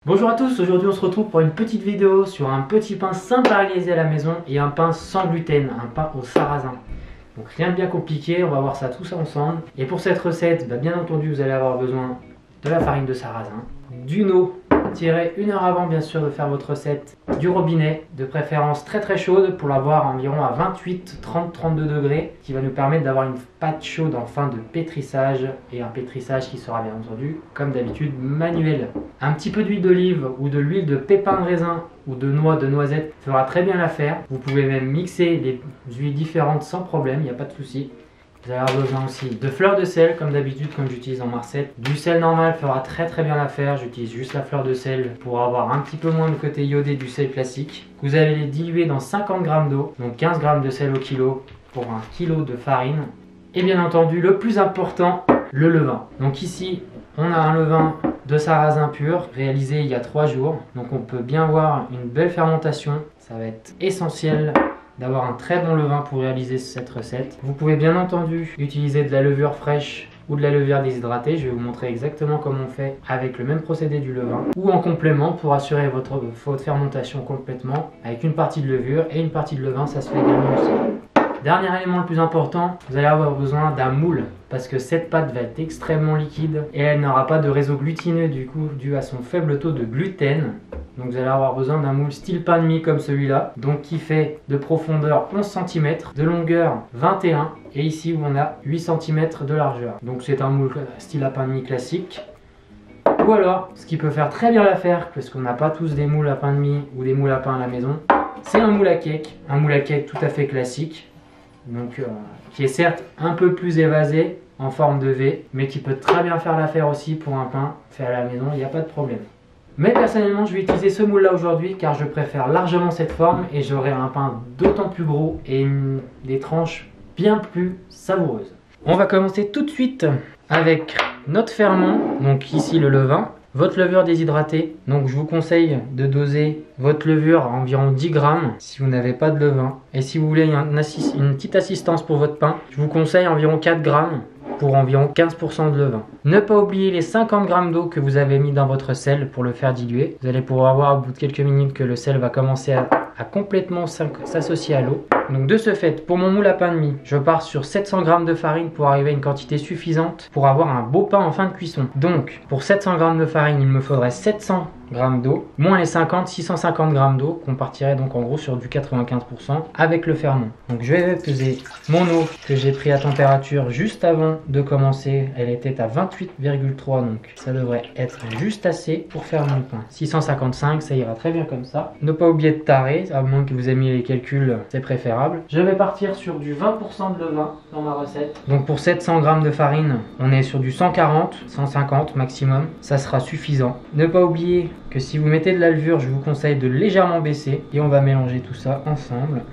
Bonjour à tous, aujourd'hui on se retrouve pour une petite vidéo sur un petit pain simple à réaliser à la maison et un pain sans gluten, un pain au sarrasin. Donc rien de bien compliqué, on va voir ça tous ensemble. Et pour cette recette, bien entendu vous allez avoir besoin de la farine de sarrasin, d'une eau tirée une heure avant bien sûr de faire votre recette, du robinet, de préférence très chaude pour l'avoir environ à 28, 30, 32 degrés, qui va nous permettre d'avoir une pâte chaude en fin de pétrissage, et un pétrissage qui sera bien entendu, comme d'habitude, manuel. Un petit peu d'huile d'olive ou de l'huile de pépins de raisin ou de noix, de noisettes fera très bien l'affaire. Vous pouvez même mixer les huiles différentes sans problème, il n'y a pas de souci. Vous allez avoir besoin aussi de fleurs de sel, comme d'habitude, comme j'utilise en marcette. Du sel normal fera très bien l'affaire. J'utilise juste la fleur de sel pour avoir un petit peu moins le côté iodé du sel classique. Vous allez les diluer dans 50 g d'eau, donc 15 g de sel au kilo pour 1 kg de farine. Et bien entendu, le plus important, le levain. Donc ici, on a un levain de sarrasin pur réalisé il y a 3 jours. Donc on peut bien voir une belle fermentation. Ça va être essentiel d'avoir un très bon levain pour réaliser cette recette. Vous pouvez bien entendu utiliser de la levure fraîche ou de la levure déshydratée. Je vais vous montrer exactement comment on fait avec le même procédé du levain. Ou en complément pour assurer votre fermentation complètement avec une partie de levure et une partie de levain, ça se fait également aussi. Dernier élément le plus important, vous allez avoir besoin d'un moule parce que cette pâte va être extrêmement liquide et elle n'aura pas de réseau glutineux du coup dû à son faible taux de gluten. Donc vous allez avoir besoin d'un moule style pain de mie comme celui-là, donc qui fait de profondeur 11 cm, de longueur 21 et ici on a 8 cm de largeur. Donc c'est un moule style à pain de mie classique. Ou alors, ce qui peut faire très bien l'affaire, parce qu'on n'a pas tous des moules à pain de mie ou des moules à pain à la maison, c'est un moule à cake tout à fait classique. Donc qui est certes un peu plus évasé en forme de V, mais qui peut très bien faire l'affaire aussi pour un pain fait à la maison, il n'y a pas de problème. Mais personnellement je vais utiliser ce moule là aujourd'hui car je préfère largement cette forme et j'aurai un pain d'autant plus gros et des tranches bien plus savoureuses. On va commencer tout de suite avec notre ferment, donc ici le levain. Votre levure déshydratée, donc je vous conseille de doser votre levure à environ 10 g si vous n'avez pas de levain. Et si vous voulez une petite assistance pour votre pain, je vous conseille environ 4 g pour environ 15% de levain. Ne pas oublier les 50 g d'eau que vous avez mis dans votre sel pour le faire diluer. Vous allez pouvoir voir au bout de quelques minutes que le sel va commencer à complètement s'associer à l'eau. Donc de ce fait, pour mon moule à pain de mie, je pars sur 700 g de farine pour arriver à une quantité suffisante pour avoir un beau pain en fin de cuisson. Donc pour 700 g de farine, il me faudrait 700 g d'eau, moins les 50, 650 g d'eau, qu'on partirait donc en gros sur du 95% avec le ferment. Donc je vais peser mon eau que j'ai pris à température juste avant de commencer. Elle était à 28,3, donc ça devrait être juste assez pour faire mon pain. 655, ça ira très bien comme ça. Ne pas oublier de tarer, à moins que vous aimiez les calculs, c'est préférable. Je vais partir sur du 20% de levain dans ma recette. Donc pour 700 g de farine, on est sur du 140, 150 maximum. Ça sera suffisant. Ne pas oublier que si vous mettez de la levure, je vous conseille de légèrement baisser. Et on va mélanger tout ça ensemble.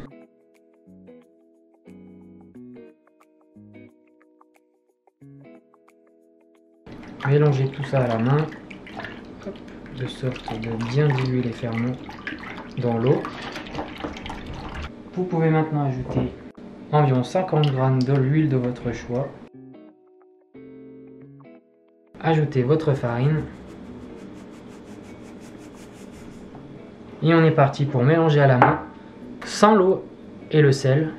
Mélanger tout ça à la main. Hop, de sorte de bien diluer les ferments dans l'eau. Vous pouvez maintenant ajouter environ 50 g de l'huile de votre choix. Ajoutez votre farine. Et on est parti pour mélanger à la main, sans l'eau et le sel,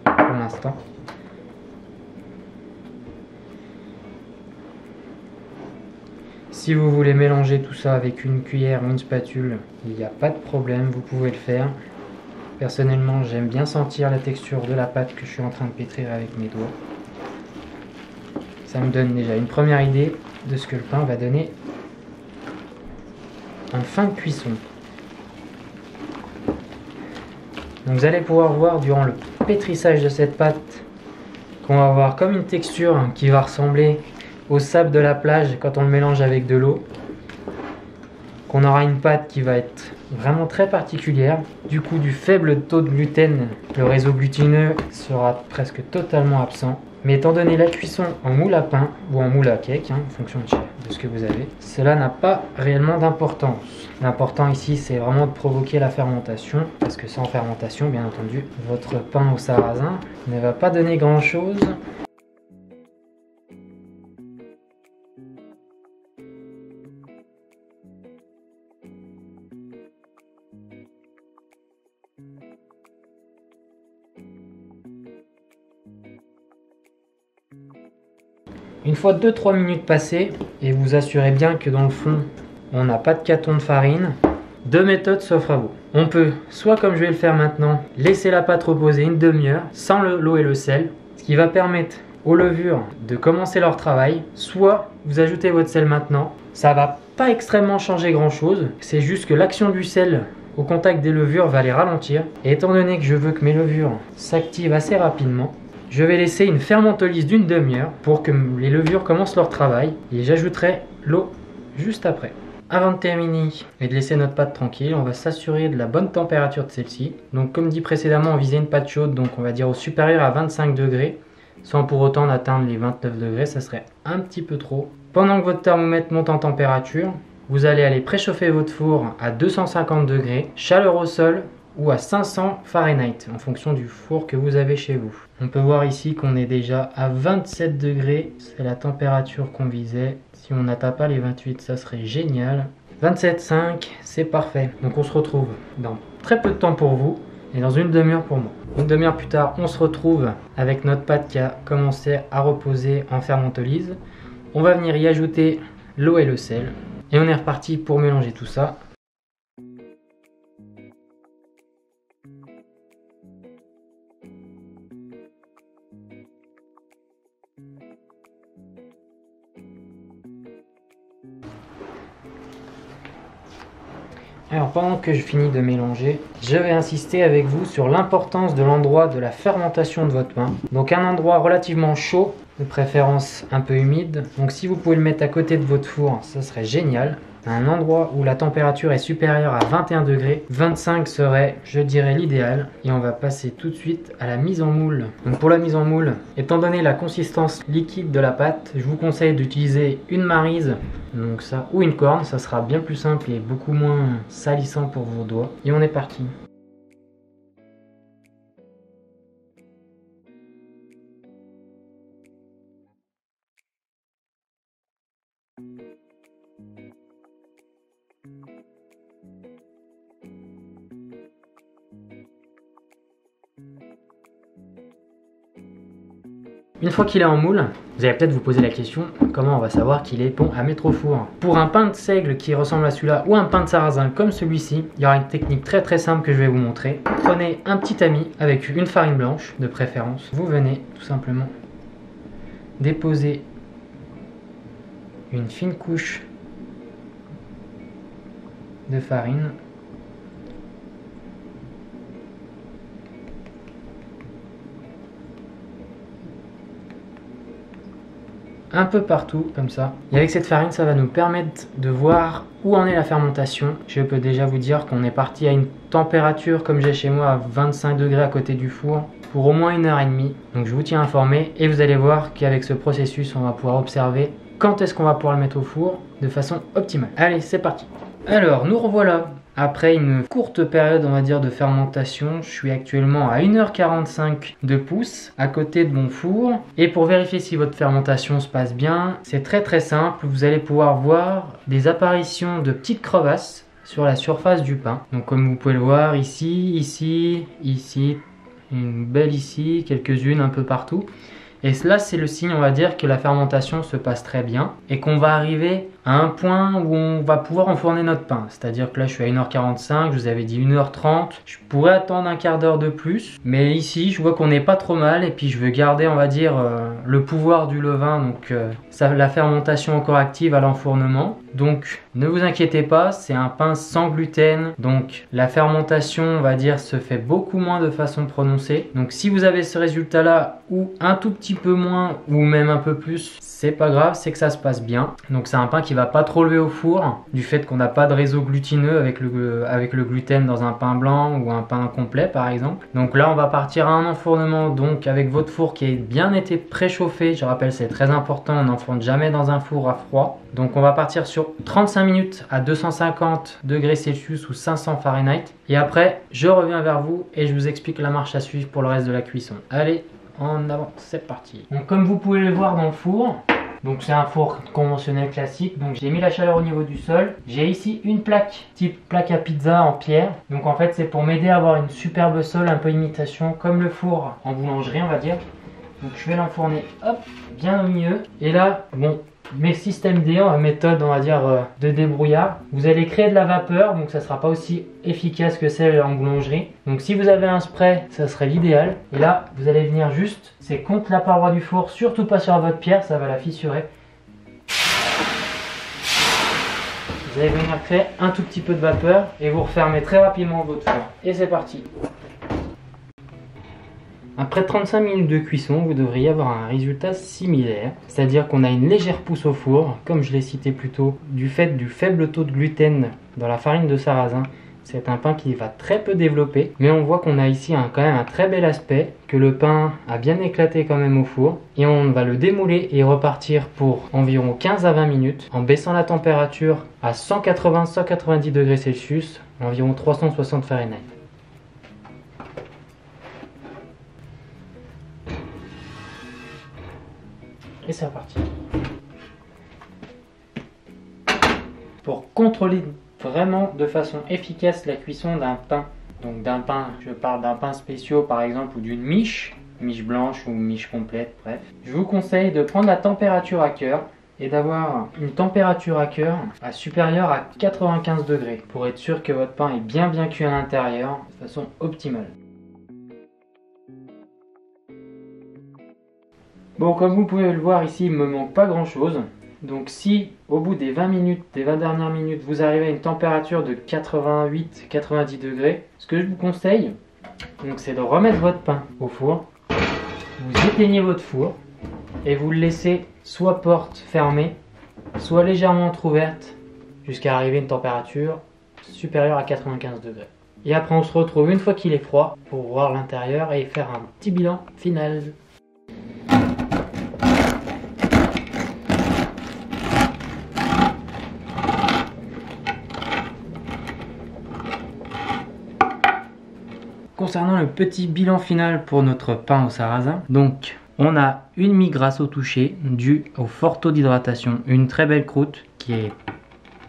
pour l'instant. Si vous voulez mélanger tout ça avec une cuillère ou une spatule, il n'y a pas de problème, vous pouvez le faire. Personnellement, j'aime bien sentir la texture de la pâte que je suis en train de pétrir avec mes doigts. Ça me donne déjà une première idée de ce que le pain va donner en fin de cuisson. Donc vous allez pouvoir voir durant le pétrissage de cette pâte qu'on va avoir comme une texture qui va ressembler au sable de la plage quand on le mélange avec de l'eau. Qu'on aura une pâte qui va être vraiment très particulière. Du coup, du faible taux de gluten, le réseau glutineux sera presque totalement absent. Mais étant donné la cuisson en moule à pain ou en moule à cake, en fonction de ce que vous avez, cela n'a pas réellement d'importance. L'important ici, c'est vraiment de provoquer la fermentation, parce que sans fermentation, bien entendu, votre pain au sarrasin ne va pas donner grand-chose. Une fois 2-3 minutes passées, et vous assurez bien que dans le fond, on n'a pas de caton de farine, deux méthodes s'offrent à vous. On peut, soit comme je vais le faire maintenant, laisser la pâte reposer une demi-heure sans l'eau et le sel, ce qui va permettre aux levures de commencer leur travail, soit vous ajoutez votre sel maintenant. Ça va pas extrêmement changer grand chose, c'est juste que l'action du sel au contact des levures va les ralentir. Et étant donné que je veux que mes levures s'activent assez rapidement, je vais laisser une fermentolyse d'une demi-heure pour que les levures commencent leur travail et j'ajouterai l'eau juste après. Avant de terminer et de laisser notre pâte tranquille, on va s'assurer de la bonne température de celle-ci. Donc comme dit précédemment, on visait une pâte chaude, donc on va dire au supérieur à 25 degrés, sans pour autant atteindre les 29 degrés, ça serait un petit peu trop. Pendant que votre thermomètre monte en température, vous allez aller préchauffer votre four à 250 degrés, chaleur au sol ou à 500 Fahrenheit en fonction du four que vous avez chez vous. On peut voir ici qu'on est déjà à 27 degrés, c'est la température qu'on visait. Si on n'atteint pas les 28, ça serait génial. 27,5, c'est parfait. Donc on se retrouve dans très peu de temps pour vous et dans une demi-heure pour moi. Une demi-heure plus tard, on se retrouve avec notre pâte qui a commencé à reposer en fermentolyse. On va venir y ajouter l'eau et le sel et on est reparti pour mélanger tout ça. Alors pendant que je finis de mélanger, je vais insister avec vous sur l'importance de l'endroit de la fermentation de votre pain. Donc un endroit relativement chaud, de préférence un peu humide. Donc si vous pouvez le mettre à côté de votre four, ça serait génial. Un endroit où la température est supérieure à 21 degrés, 25 serait, je dirais, l'idéal. Et on va passer tout de suite à la mise en moule. Donc pour la mise en moule, étant donné la consistance liquide de la pâte, je vous conseille d'utiliser une maryse, donc ça, ou une corne, ça sera bien plus simple et beaucoup moins salissant pour vos doigts. Et on est parti. Une fois qu'il est en moule, vous allez peut-être vous poser la question, comment on va savoir qu'il est bon à mettre au four? Pour un pain de seigle qui ressemble à celui-là ou un pain de sarrasin comme celui-ci, il y aura une technique très simple que je vais vous montrer. Prenez un petit tamis avec une farine blanche de préférence. Vous venez tout simplement déposer une fine couche de farine . Un peu partout comme ça. Et avec cette farine, ça va nous permettre de voir où en est la fermentation. Je peux déjà vous dire qu'on est parti à une température comme j'ai chez moi à 25 degrés à côté du four pour au moins 1h30. Donc je vous tiens informé et vous allez voir qu'avec ce processus, on va pouvoir observer quand est-ce qu'on va pouvoir le mettre au four de façon optimale. Allez, c'est parti. Alors, nous revoilà. Après une courte période, on va dire, de fermentation, je suis actuellement à 1h45 de pouce à côté de mon four. Et pour vérifier si votre fermentation se passe bien, c'est très simple. Vous allez pouvoir voir des apparitions de petites crevasses sur la surface du pain. Donc comme vous pouvez le voir ici, ici, une belle ici, quelques-unes un peu partout. Et cela, c'est le signe, on va dire, que la fermentation se passe très bien et qu'on va arriver à un point où on va pouvoir enfourner notre pain. C'est-à-dire que là, je suis à 1h45, je vous avais dit 1h30. Je pourrais attendre un quart d'heure de plus. Mais ici, je vois qu'on n'est pas trop mal. Et puis, je veux garder, on va dire, le pouvoir du levain. Donc, la fermentation encore active à l'enfournement. Donc, ne vous inquiétez pas, c'est un pain sans gluten. Donc, la fermentation, on va dire, se fait beaucoup moins de façon prononcée. Donc, si vous avez ce résultat-là ou un tout petit peu moins ou même un peu plus, c'est pas grave, c'est que ça se passe bien. Donc, c'est un pain qui va pas trop lever au four du fait qu'on n'a pas de réseau glutineux avec le gluten dans un pain blanc ou un pain complet par exemple. Donc là on va partir à un enfournement donc avec votre four qui a bien été préchauffé. Je rappelle, c'est très important, on n'enfourne jamais dans un four à froid. Donc on va partir sur 35 minutes à 250 degrés Celsius ou 500 Fahrenheit. Et après je reviens vers vous et je vous explique la marche à suivre pour le reste de la cuisson. Allez, en avant, c'est parti. Donc comme vous pouvez le voir dans le four, donc c'est un four conventionnel classique. Donc j'ai mis la chaleur au niveau du sol. J'ai ici une plaque type plaque à pizza en pierre. Donc en fait c'est pour m'aider à avoir une superbe sol, un peu imitation comme le four en boulangerie on va dire. Donc je vais l'enfourner, hop, bien au milieu. Et là, bon, mes systèmes D, méthode on va dire de débrouillard, vous allez créer de la vapeur, donc ça sera pas aussi efficace que celle en boulangerie. Donc si vous avez un spray, ça serait l'idéal. Et là, vous allez venir juste, c'est contre la paroi du four, surtout pas sur votre pierre, ça va la fissurer. Vous allez venir créer un tout petit peu de vapeur et vous refermez très rapidement votre four. Et c'est parti. Après 35 minutes de cuisson, vous devriez avoir un résultat similaire, c'est-à-dire qu'on a une légère pousse au four, comme je l'ai cité plus tôt, du fait du faible taux de gluten dans la farine de sarrasin. C'est un pain qui va très peu développer, mais on voit qu'on a ici quand même un très bel aspect, que le pain a bien éclaté quand même au four. Et on va le démouler et repartir pour environ 15 à 20 minutes, en baissant la température à 180-190 degrés Celsius, environ 360 Fahrenheit. Et c'est reparti. Pour contrôler vraiment de façon efficace la cuisson d'un pain, donc d'un pain, je parle d'un pain spécial par exemple, ou d'une miche blanche ou miche complète, bref. Je vous conseille de prendre la température à cœur et d'avoir une température à cœur supérieure à 95 degrés pour être sûr que votre pain est bien cuit à l'intérieur de façon optimale. Bon, comme vous pouvez le voir ici, il ne me manque pas grand chose. Donc si au bout des 20 dernières minutes, vous arrivez à une température de 88-90 degrés, ce que je vous conseille, c'est de remettre votre pain au four. Vous éteignez votre four et vous le laissez soit porte fermée, soit légèrement entrouverte jusqu'à arriver à une température supérieure à 95 degrés. Et après on se retrouve une fois qu'il est froid pour voir l'intérieur et faire un petit bilan final. Concernant le petit bilan final pour notre pain au sarrasin, donc on a une mie grasse au toucher due au fort taux d'hydratation, une très belle croûte qui est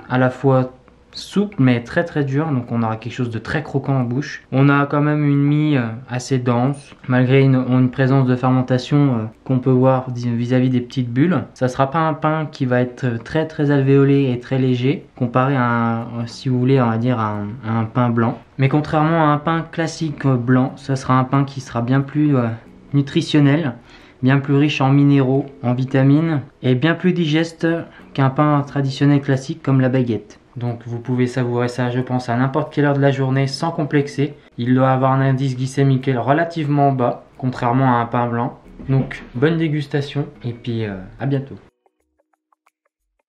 à la fois souple mais très dure, donc on aura quelque chose de très croquant en bouche. On a quand même une mie assez dense malgré une présence de fermentation qu'on peut voir vis-à-vis des petites bulles. Ça sera pas un pain qui va être très alvéolé et très léger comparé à si vous voulez on va dire à un pain blanc. Mais contrairement à un pain classique blanc, ça sera un pain qui sera bien plus nutritionnel, bien plus riche en minéraux, en vitamines et bien plus digeste qu'un pain traditionnel classique comme la baguette. Donc vous pouvez savourer ça, je pense, à n'importe quelle heure de la journée sans complexer. Il doit avoir un indice glycémique relativement bas, contrairement à un pain blanc. Donc bonne dégustation et puis à bientôt.